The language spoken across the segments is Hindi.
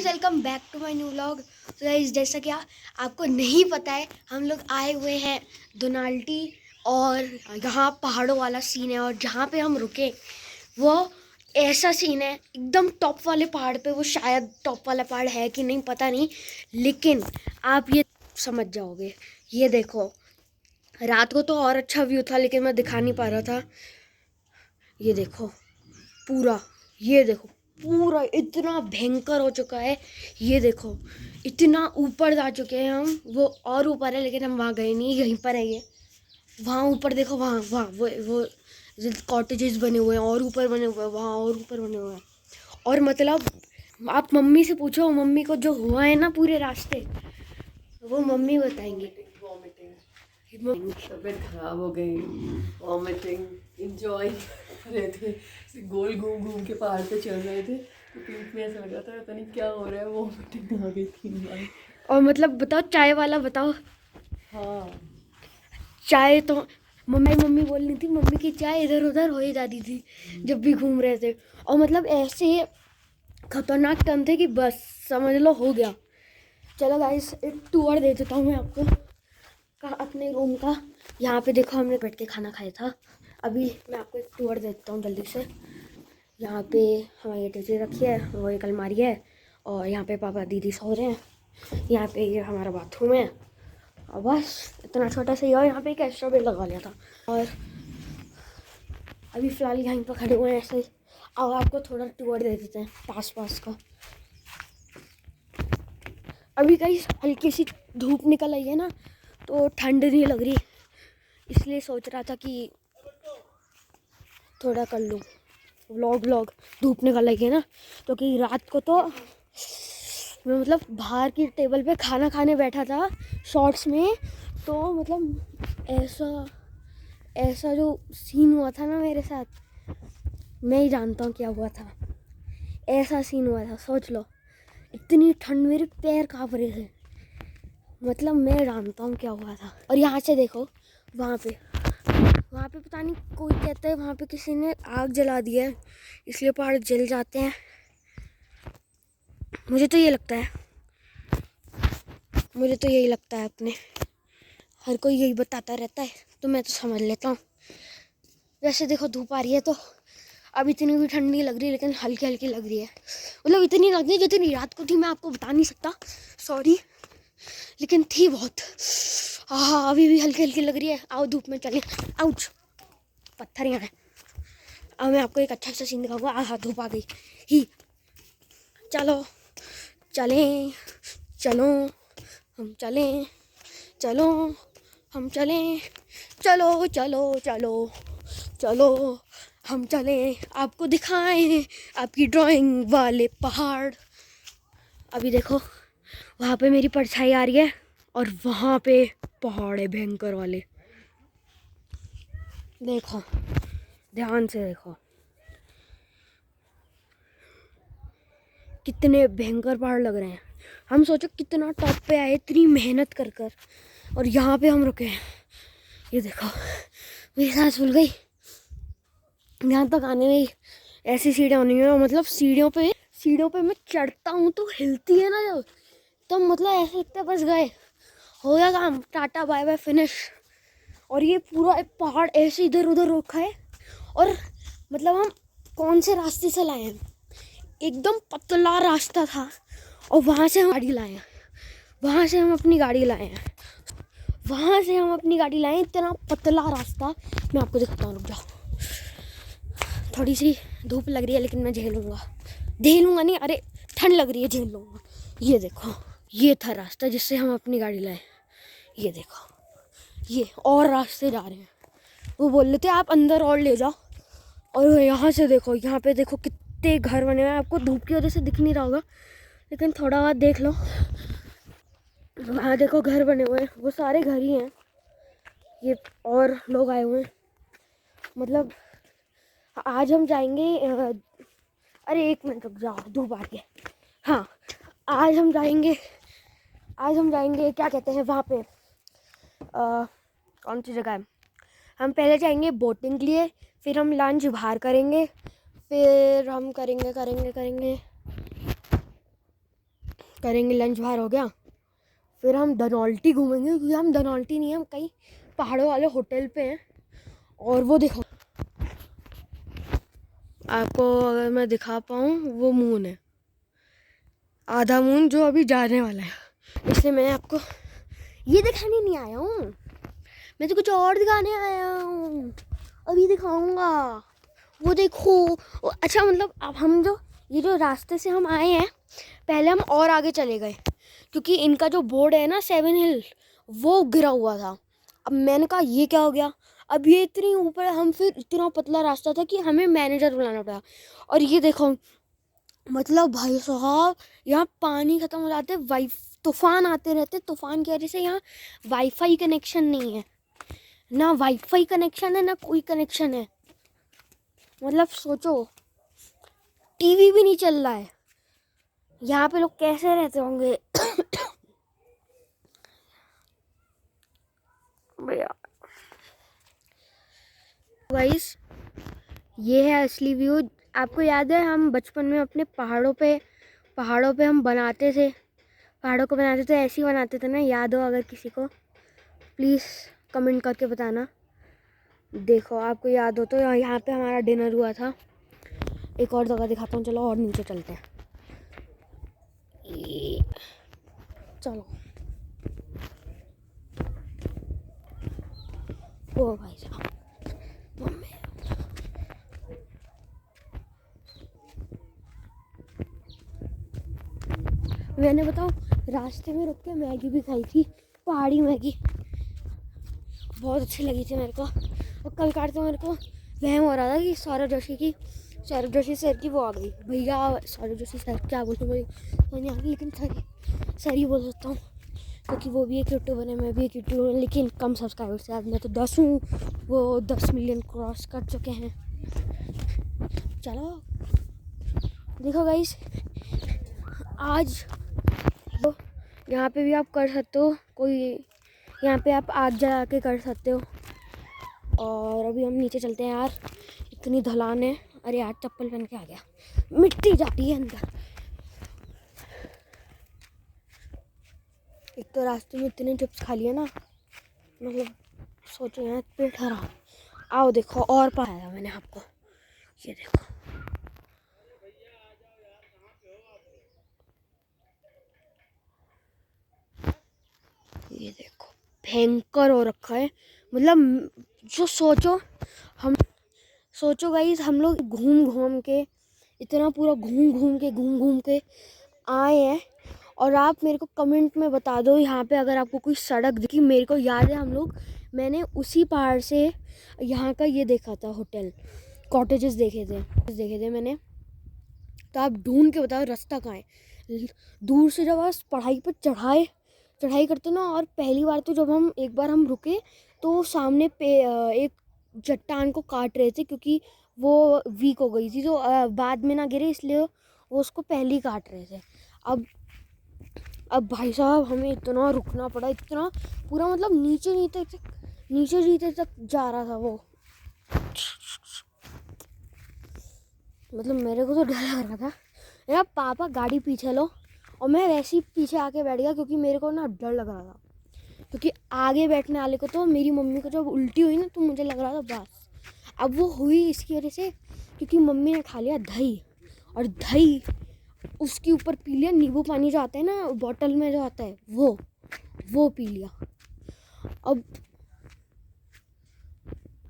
Guys welcome back to my new vlog. तो गाइज जैसा कि आपको नहीं पता है, हम लोग आए हुए हैं दोनाल्टी और यहाँ पहाड़ों वाला सीन है। और जहाँ पे हम रुके वो ऐसा सीन है एकदम टॉप वाले पहाड़ पे। वो शायद टॉप वाला पहाड़ है कि नहीं पता नहीं, लेकिन आप ये समझ जाओगे। ये देखो, रात को तो और अच्छा व्यू था लेकिन मैं दिखा नहीं पा रहा था। ये देखो पूरा, ये देखो पूरा इतना भयंकर हो चुका है। ये देखो इतना ऊपर जा चुके हैं हम। वो और ऊपर है लेकिन हम वहाँ गए नहीं, यहीं पर है ये। वहाँ ऊपर देखो, वहाँ वहाँ वो कॉटेजेस बने हुए हैं और ऊपर बने हुए हैं, वहाँ और ऊपर बने हुए हैं। और मतलब आप मम्मी से पूछो, मम्मी को जो हुआ है ना पूरे रास्ते, वो मम्मी बताएंगी। तबीयत खराब हो गई, वॉमिटिंग, इंजॉय कर रहे थे, गोल घूम घूम के पहाड़ पे चल रहे थे तो पीठ में ऐसा लग रहा था पता नहीं क्या हो रहा है, वॉमिटिंग आ गई थी। और मतलब बताओ, चाय वाला बताओ। हाँ, चाय तो मम्मी बोल रही थी, मम्मी की चाय इधर उधर हो ही जाती थी जब भी घूम रहे थे। और मतलब ऐसे खतरनाक टर्न थे कि बस समझ लो हो गया। चलो गाइस, एक टूर दे देता हूँ मैं आपको अपने रूम का। यहाँ पे देखो, हमने बैठ के खाना खाया था। अभी मैं आपको एक टूर दे देता हूँ जल्दी से। यहाँ पे हमारी टीवी रखी है, वो एक अलमारी है, और यहाँ पे पापा दीदी सो रहे हैं। यहाँ पे ये हमारा बाथरूम है, और बस इतना छोटा सा ही। और यहाँ पे एक एक्स्ट्रा बेड लगा लिया था। और अभी फ़िलहाल यहीं पर खड़े हुए हैं ऐसे ही। और आपको थोड़ा टूर दे देते हैं पास का। अभी कहीं हल्की सी धूप निकल आई है ना, तो ठंड नहीं लग रही, इसलिए सोच रहा था कि थोड़ा कर लूँ व्लॉग। धूप निकल आई है ना, तो कि रात को तो मैं मतलब बाहर की टेबल पे खाना खाने बैठा था शॉर्ट्स में। तो मतलब ऐसा जो सीन हुआ था ना मेरे साथ, मैं ही जानता हूँ क्या हुआ था। ऐसा सीन हुआ था, सोच लो। इतनी ठंड, मेरे पैर काँप रहे थे। मतलब मैं जानता हूँ क्या हुआ था। और यहाँ से देखो, वहाँ पे पता नहीं, कोई कहता है वहाँ पे किसी ने आग जला दिया है, इसलिए पहाड़ जल जाते हैं। मुझे तो यही लगता है अपने। हर कोई यही बताता रहता है, तो मैं तो समझ लेता हूँ। वैसे देखो, धूप आ रही है तो अब इतनी भी ठंड नहीं लग रही, लेकिन हल्की हल्की लग रही है। मतलब इतनी लग रही है जितनी रात को थी, मैं आपको बता नहीं सकता, सॉरी, लेकिन थी बहुत। हाँ, अभी भी हल्की हल्की लग रही है। आओ धूप में चलें। आउच, पत्थर यहाँ है। अब मैं आपको एक अच्छा सा सीन दिखाऊंगा। हाँ, धूप आ गई ही। चलो चलें, चलो हम चलें, चलो हम चलें, चलो चलो चलो चलो हम चलें, आपको दिखाएं आपकी ड्राइंग वाले पहाड़। अभी देखो, वहाँ पे मेरी परछाई आ रही है और वहाँ पे पहाड़ है भयंकर वाले। देखो, ध्यान से देखो, कितने भयंकर पहाड़ लग रहे हैं। हम सोचो कितना टॉप पे आए, इतनी मेहनत कर कर, और यहाँ पे हम रुके हैं। ये देखो, मेरी सांस फूल गई। यहाँ तक आने में ऐसी सीढ़ियाँ होनी है, मतलब सीढ़ियों पे मैं चढ़ता हूँ तो हिलती है ना जब, तो मतलब ऐसे लगता है बस गए, हो गया काम, टाटा बाय बाय फिनिश। और ये पूरा एक पहाड़ ऐसे इधर उधर रखा है। और मतलब हम कौन से रास्ते से लाए हैं, एकदम पतला रास्ता था, और वहाँ से हम अपनी गाड़ी लाए हैं। इतना पतला रास्ता, मैं आपको दिखाता हूँ, रुक जाओ। थोड़ी सी धूप लग रही है लेकिन मैं झेलूँगा नहीं, अरे ठंड लग रही है, झेल लूँगा। ये देखो, ये था रास्ता जिससे हम अपनी गाड़ी लाए। ये देखो, ये और रास्ते जा रहे हैं। वो बोल रहे थे आप अंदर और ले जाओ। और यहाँ से देखो, यहाँ पे देखो कितने घर बने हुए हैं। आपको धूप की वजह से दिख नहीं रहा होगा, लेकिन थोड़ा बहुत देख लो। वहाँ देखो घर बने हुए हैं, वो सारे घर ही हैं। ये और लोग आए हुए हैं। मतलब आज हम जाएंगे, अरे एक मिनट रुक जाओ, धूप आ रही है। हाँ, आज हम जाएंगे क्या कहते हैं वहाँ पे, कौन सी जगह है। हम पहले जाएंगे बोटिंग के लिए, फिर हम लंच बाहर करेंगे, फिर हम करेंगे करेंगे, लंच बाहर हो गया, फिर हम धनौल्टी घूमेंगे, क्योंकि हम धनौल्टी नहीं, हम कहीं पहाड़ों वाले होटल पे हैं। और वो देखो, आपको अगर मैं दिखा पाऊँ, वो मून है, आधा मून जो अभी जाने वाला है, इसलिए मैं आपको ये दिखाने नहीं आया हूँ, मैं तो कुछ और दिखाने आया हूँ, अभी दिखाऊंगा। वो देखो, अच्छा मतलब अब हम जो ये जो रास्ते से हम आए हैं, पहले हम और आगे चले गए, क्योंकि इनका जो बोर्ड है ना 7 हिल, वो गिरा हुआ था। अब मैंने कहा ये क्या हो गया, अब ये इतनी ऊपर, हम फिर इतना पतला रास्ता था कि हमें मैनेजर बुलाना पड़ा। और ये देखो, मतलब भाई साहब, यहाँ पानी ख़त्म हो जाते, तूफान आते रहते, तूफान की वजह से यहाँ वाईफाई कनेक्शन नहीं है, ना वाईफाई कनेक्शन है ना कोई कनेक्शन है। मतलब सोचो, टीवी भी नहीं चल रहा है, यहाँ पे लोग कैसे रहते होंगे। गाइस, ये है असली व्यू। आपको याद है हम बचपन में अपने पहाड़ों पे हम बनाते थे, पहाड़ों को बनाते थे, ऐसे ही बनाते थे ना, याद हो अगर किसी को प्लीज़ कमेंट करके बताना। देखो आपको याद हो तो, यहाँ पे हमारा डिनर हुआ था। एक और जगह दिखाता हूँ, चलो और नीचे चलते हैं, चलो। ओ भाई साहब, मैंने बताऊँ, रास्ते में रुक के मैगी भी खाई थी, पहाड़ी मैगी, बहुत अच्छी लगी थी मेरे को। और कल कार तो मेरे को वहम हो रहा था कि सौरभ जोशी सर की वो आ गई, भैया सौरभ जोशी सर क्या बोलते मुझे नहीं आ गई, लेकिन सर ही बोल सकता हूँ, क्योंकि वो भी एक यूट्यूबर है, मैं भी एक यूट्यूबर हूँ, लेकिन कम सब्सक्राइबर से। आज मैं तो 10 हूँ, वो 10 मिलियन क्रॉस कर चुके हैं। चलो देखो गाइस, आज तो यहाँ पे भी आप कर सकते हो, कोई यहाँ पे आप आग जला के कर सकते हो। और अभी हम नीचे चलते हैं यार, इतनी ढलान है। अरे यार, चप्पल पहन के आ गया, मिट्टी जाती है अंदर। एक तो रास्ते में इतने चिप्स खा लिए ना, मतलब सोचो यहाँ पेट खराब। आओ देखो, और पाया मैंने आपको, ये देखो, ये देखो, भयंकर हो रखा है। मतलब जो सोचो गाइस, हम लोग घूम के इतना पूरा घूम के आए हैं। और आप मेरे को कमेंट में बता दो यहाँ पे अगर आपको कोई सड़क दिखी। मेरे को याद है, मैंने उसी पहाड़ से यहाँ का ये देखा था, होटल कॉटेजेस देखे थे मैंने। तो आप ढूंढ के बताओ रास्ता कहाँ है। दूर से जब आप पढ़ाई पर चढ़ाई करते ना, और पहली बार तो जब एक बार हम रुके, तो सामने पे एक चट्टान को काट रहे थे, क्योंकि वो वीक हो गई थी, तो बाद में ना गिरे, इसलिए वो उसको पहले ही काट रहे थे। अब भाई साहब, हमें इतना रुकना पड़ा, इतना पूरा, मतलब नीचे तक जा रहा था वो। मतलब मेरे को तो डर लग रहा था। मेरा पापा गाड़ी पीछे लो, और मैं वैसे ही पीछे आके बैठ गया, क्योंकि मेरे को ना डर लग रहा था। क्योंकि आगे बैठने वाले को, तो मेरी मम्मी को जब उल्टी हुई ना, तो मुझे लग रहा था बस अब वो हुई इसकी वजह से, क्योंकि मम्मी ने खा लिया दही, और दही उसके ऊपर पी लिया, नींबू पानी जो आता है ना बॉटल में जो आता है, वो पी लिया।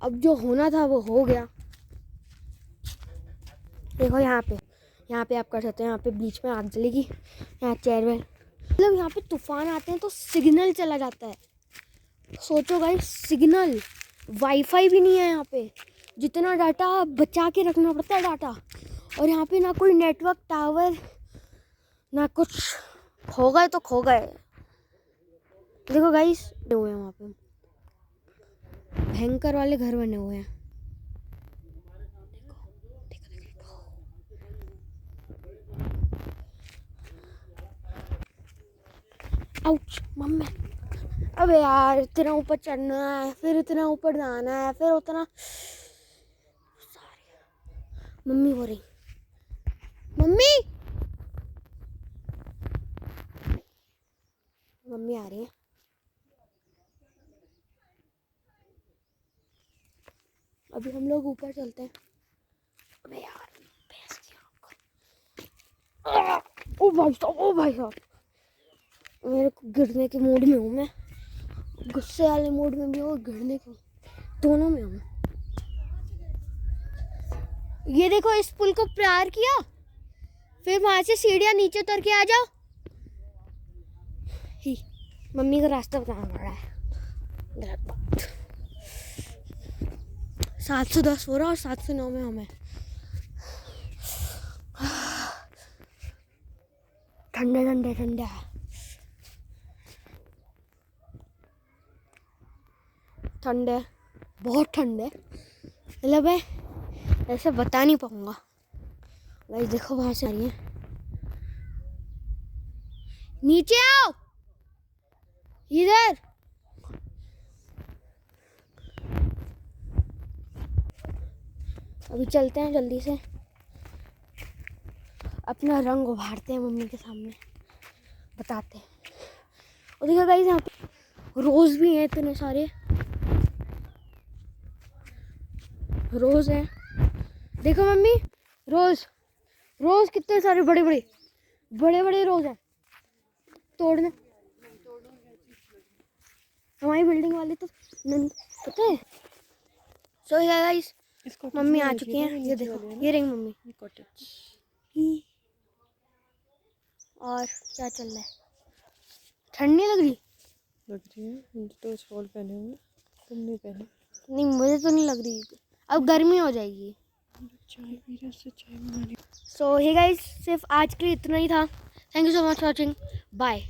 अब जो होना था वो हो गया। देखो यहाँ पे आप कर सकते हो, यहाँ पे बीच में आग जलेगी, यहाँ चेयर में, मतलब यहाँ पे तूफान आते हैं तो सिग्नल चला जाता है। सोचो गाइस, सिग्नल, वाईफाई भी नहीं है यहाँ पे, जितना डाटा बचा के रखना पड़ता है डाटा। और यहाँ पे ना कोई नेटवर्क टावर, ना कुछ, खो गए तो खो गए। देखो गाइस, हुए हैं वहाँ पे भयंकर वाले घर बने हुए हैं। आउच मम्मी, अबे यार, इतना ऊपर चढ़ना है, फिर इतना ऊपर जाना है, फिर उतना, मम्मी हो रही, मम्मी मम्मी आ रही है। अभी हम लोग ऊपर चलते हैं। अबे यार भैंस की आँख। ओ भाई साहब, ओ भाई साहब, मेरे को गिरने के मूड में हूँ मैं। गुस्से वाले मूड में भी हूँ, गिरने के दोनों में हूँ। ये देखो, इस पुल को पार किया, फिर वहां से सीढ़ियाँ नीचे उतर के आ जाओ। ही मम्मी को रास्ता बताना पड़ रहा है। 710 हो रहा और 709 में हमें। ठंडे ठंडे ठंडे ठंडे, बहुत ठंडे, मतलब है ऐसे बता नहीं पाऊंगा। भाई देखो वहां से आ रही है। नीचे आओ इधर। अभी चलते हैं जल्दी से, अपना रंग उभारते हैं मम्मी के सामने, बताते हैं। और देखो गाइस, यहाँ पे रोज भी हैं, इतने सारे रोज हैं। देखो मम्मी, रोज रोज कितने सारे बड़े बड़े बड़े बड़े रोज हैं। तोड़ना, हमारी बिल्डिंग वाले तो पता है। सो गाइस, मम्मी आ चुकी हैं। ये देखो, ये रही मम्मी। और क्या चल रहा है? ठंड नहीं लग रही? लग रही है, मुझे तो शॉल पहने हुए, तुम नहीं पहने। नहीं, मुझे तो नहीं लग रही, अब गर्मी हो जाएगी। चाय पी रहे, उससे चाय मंगानी। सो हे गाइस, सिर्फ आज के लिए इतना ही था। Thank you so much for watching, bye.